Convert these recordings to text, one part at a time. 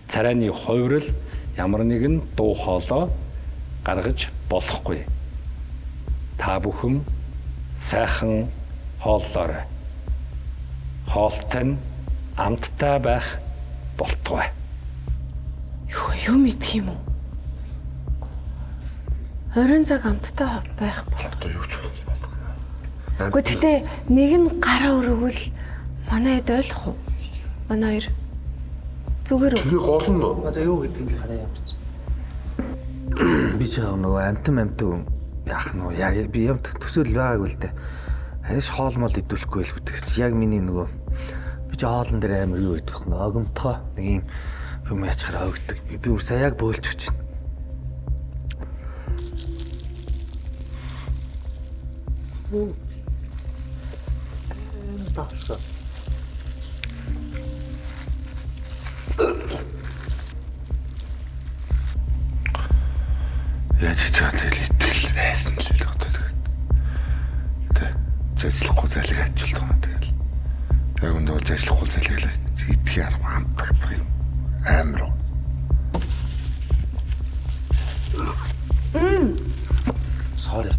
царайны хувирал ямар нэгэн дуу хоолой гаргаж болохгүй. Та бүхэн сайхан хооллоорой. Хоолтой нь амттай байх болтугай. Юу мэдх юм уу? 20 цаг амттай байх болтугай юу ч болох. Гэхдээ тэгтээ нэг нь гараа өргөвөл манай хэд ойлгох уу? Манай хоёр зүгээр үү? Тэгээ гол нь одоо юу гэдгийг л хараа ямарч. Би ч яг нөгөө амтан яах нь яг би юм төсөөл байгаагүй л дээ. Хариш хоол мол идүүлэхгүй л бүтгс чи яг миний нөгөө би ч хоолн дээр амар юу идэх вэ? Огомтгоо нэг юм юм ячхаар огддог. Би бүр саяг бөөлж өгч байна. Тасса. яаж чаатал итгэл байсан л л одоо тэгээд ажиллахгүй залыг ачилдаг юм тэгэл яг өндөө ажиллахгүй залыг идэх арга амтдаг юм амар Sorry.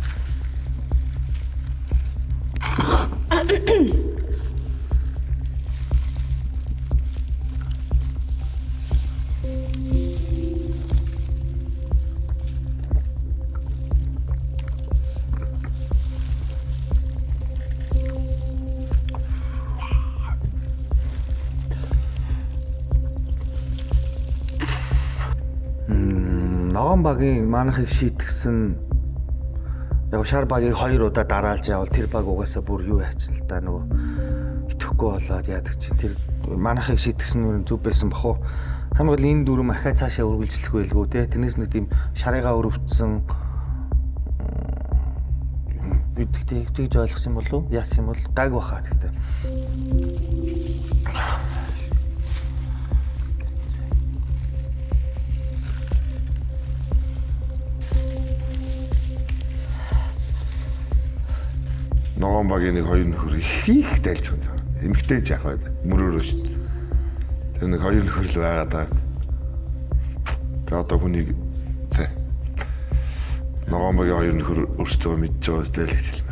Ногоон багийн манахыг шийтгсэн яг шар багийг 2 удаа дараалж явал тэр баг угаасаа бүр юу яач л да нөгөө итгэхгүй болоод яадаг чинь тэр манахыг шийтгсэн нь зүв байсан бах уу хамгийн гол энэ дүрм ахаа цаашаа үргэлжлэх байлгүй те тэрнээс нэг тийм шарыгаа өрөвдсөн бидгтэй тэгж ойлгосон болов уу яасан юм бол гайг баха тэгтээ ногоон багийн нэг хоёр нөхөр их дайлж байна. Эмэгтэй жаах байд. Мөрөөрөө шин. Тэр нэг хоёр нөхөр л байгаа даа. Тэгээ одоо хүнийг ногоон багийн хоёр нөхөр өөрсдөө мэдж байгаа зүйл хэлмээр.